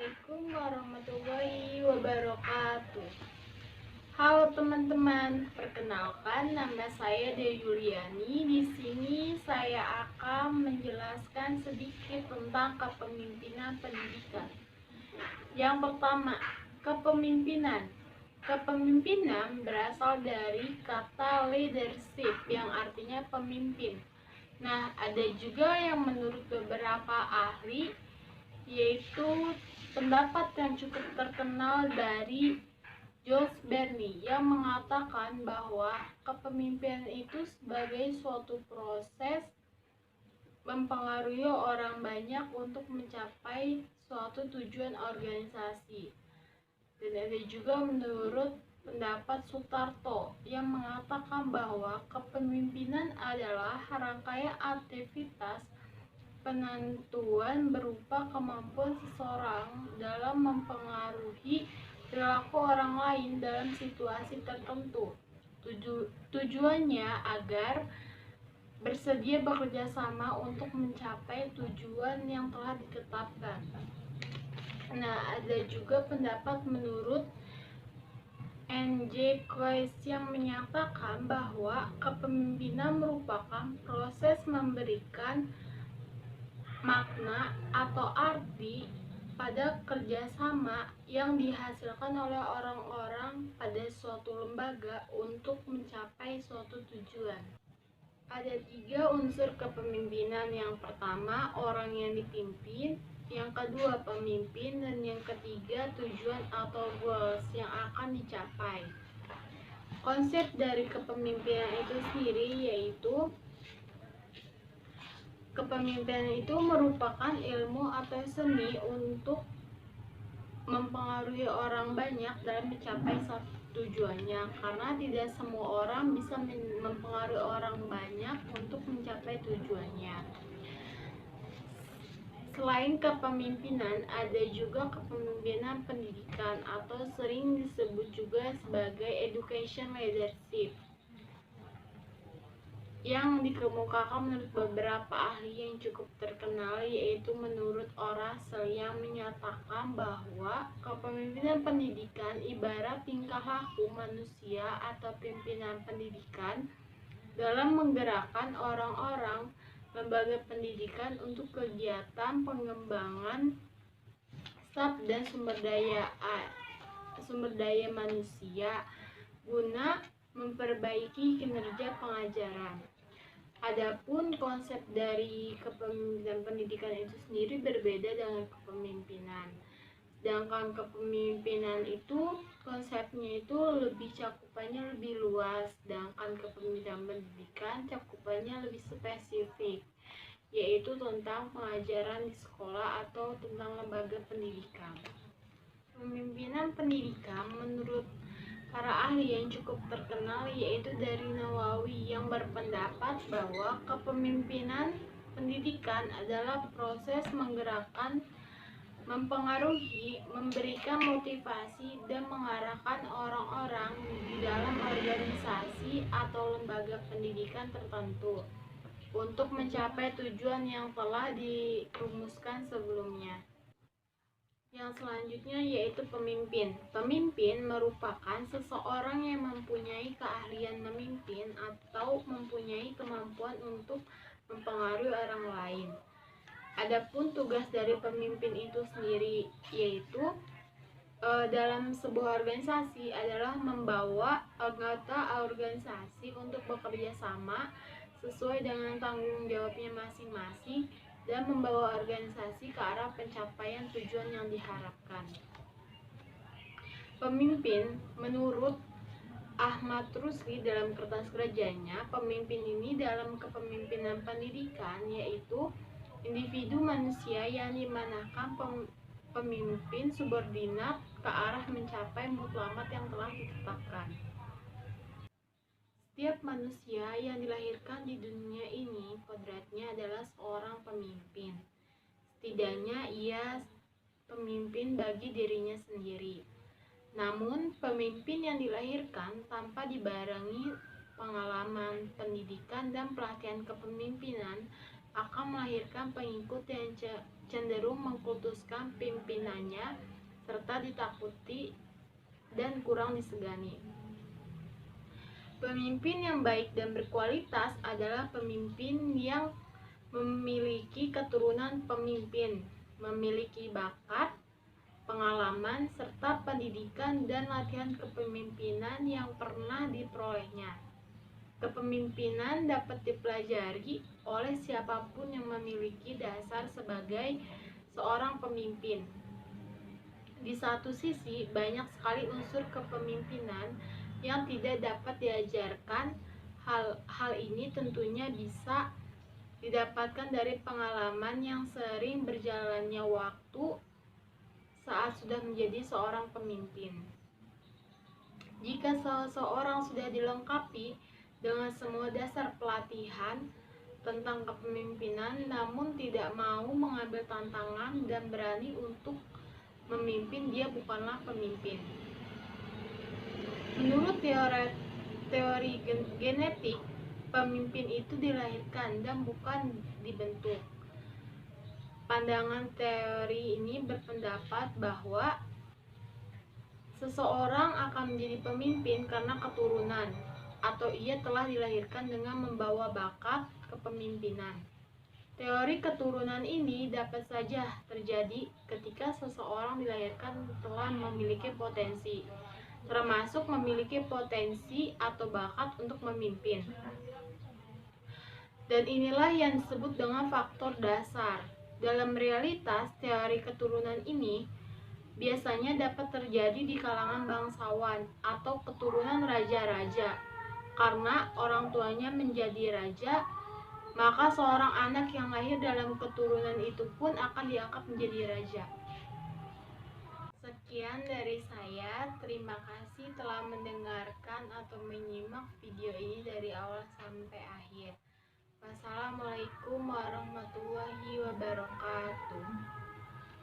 Assalamualaikum warahmatullahi wabarakatuh. Halo teman-teman, perkenalkan nama saya Dea Yuliani. Di sini saya akan menjelaskan sedikit tentang kepemimpinan pendidikan. Yang pertama, kepemimpinan. Kepemimpinan berasal dari kata leadership yang artinya pemimpin. Nah, ada juga yang menurut beberapa ahli yaitu pendapat yang cukup terkenal dari Jules Verne yang mengatakan bahwa kepemimpinan itu sebagai suatu proses mempengaruhi orang banyak untuk mencapai suatu tujuan organisasi. Dan ada juga menurut pendapat Sutarto yang mengatakan bahwa kepemimpinan adalah rangkaian aktivitas penentuan berupa kemampuan seseorang dalam mempengaruhi perilaku orang lain dalam situasi tertentu. Tujuannya agar bersedia bekerja sama untuk mencapai tujuan yang telah ditetapkan. Nah, ada juga pendapat menurut N.J. Cloys yang menyatakan bahwa kepemimpinan merupakan proses memberikan makna atau arti pada kerjasama yang dihasilkan oleh orang-orang pada suatu lembaga untuk mencapai suatu tujuan. Ada 3 unsur kepemimpinan. Yang pertama, orang yang dipimpin, yang kedua, pemimpin, dan yang ketiga, tujuan atau goals yang akan dicapai. Konsep dari kepemimpinan itu sendiri yaitu kepemimpinan itu merupakan ilmu atau seni untuk mempengaruhi orang banyak dalam mencapai satu tujuannya, karena tidak semua orang bisa mempengaruhi orang banyak untuk mencapai tujuannya. Selain kepemimpinan, ada juga kepemimpinan pendidikan atau sering disebut juga sebagai education leadership yang dikemukakan menurut beberapa ahli yang cukup terkenal, yaitu menurut Horace yang menyatakan bahwa kepemimpinan pendidikan ibarat tingkah laku manusia atau pimpinan pendidikan dalam menggerakkan orang-orang lembaga pendidikan untuk kegiatan pengembangan staff dan sumber daya manusia guna memperbaiki kinerja pengajaran. Adapun konsep dari kepemimpinan pendidikan itu sendiri berbeda dengan kepemimpinan. Sedangkan kepemimpinan itu konsepnya itu cakupannya lebih luas, sedangkan kepemimpinan pendidikan cakupannya lebih spesifik, yaitu tentang pengajaran di sekolah atau tentang lembaga pendidikan. Pemimpinan pendidikan menurut para ahli yang cukup terkenal yaitu dari Nawawi yang berpendapat bahwa kepemimpinan pendidikan adalah proses menggerakkan, mempengaruhi, memberikan motivasi, dan mengarahkan orang-orang di dalam organisasi atau lembaga pendidikan tertentu untuk mencapai tujuan yang telah dirumuskan sebelumnya. Yang selanjutnya yaitu pemimpin. Pemimpin merupakan seseorang yang mempunyai keahlian memimpin atau mempunyai kemampuan untuk mempengaruhi orang lain. Adapun tugas dari pemimpin itu sendiri yaitu dalam sebuah organisasi adalah membawa anggota organisasi untuk bekerja sama sesuai dengan tanggung jawabnya masing-masing dan membawa organisasi ke arah pencapaian tujuan yang diharapkan. Pemimpin, menurut Ahmad Rusli dalam kertas kerjanya, pemimpin ini dalam kepemimpinan pendidikan yaitu individu manusia yang dimanakan pemimpin subordinat ke arah mencapai mukalamat yang telah ditetapkan. Setiap manusia yang dilahirkan di dunia ini kodratnya adalah seorang pemimpin. Setidaknya ia pemimpin bagi dirinya sendiri. Namun, pemimpin yang dilahirkan tanpa dibarengi pengalaman, pendidikan, dan pelatihan kepemimpinan akan melahirkan pengikut yang cenderung mengkultuskan pimpinannya serta ditakuti dan kurang disegani. Pemimpin yang baik dan berkualitas adalah pemimpin yang memiliki keturunan pemimpin, memiliki bakat, pengalaman, serta pendidikan dan latihan kepemimpinan yang pernah diperolehnya. Kepemimpinan dapat dipelajari oleh siapapun yang memiliki dasar sebagai seorang pemimpin. Di satu sisi, banyak sekali unsur kepemimpinan yang tidak dapat diajarkan. Hal ini tentunya bisa didapatkan dari pengalaman yang sering berjalannya waktu saat sudah menjadi seorang pemimpin. Jika seseorang sudah dilengkapi dengan semua dasar pelatihan tentang kepemimpinan, namun tidak mau mengambil tantangan dan berani untuk memimpin, dia bukanlah pemimpin. Menurut teori genetik, pemimpin itu dilahirkan dan bukan dibentuk. Pandangan teori ini berpendapat bahwa seseorang akan menjadi pemimpin karena keturunan, atau ia telah dilahirkan dengan membawa bakat kepemimpinan. Teori keturunan ini dapat saja terjadi ketika seseorang dilahirkan telah memiliki potensi, termasuk memiliki potensi atau bakat untuk memimpin. Dan inilah yang disebut dengan faktor dasar. Dalam realitas, teori keturunan ini biasanya dapat terjadi di kalangan bangsawan atau keturunan raja-raja. Karena orang tuanya menjadi raja, maka seorang anak yang lahir dalam keturunan itu pun akan diangkat menjadi raja. Sekian dari saya. Terima kasih telah mendengarkan atau menyimak video ini dari awal sampai akhir. Wassalamualaikum warahmatullahi wabarakatuh.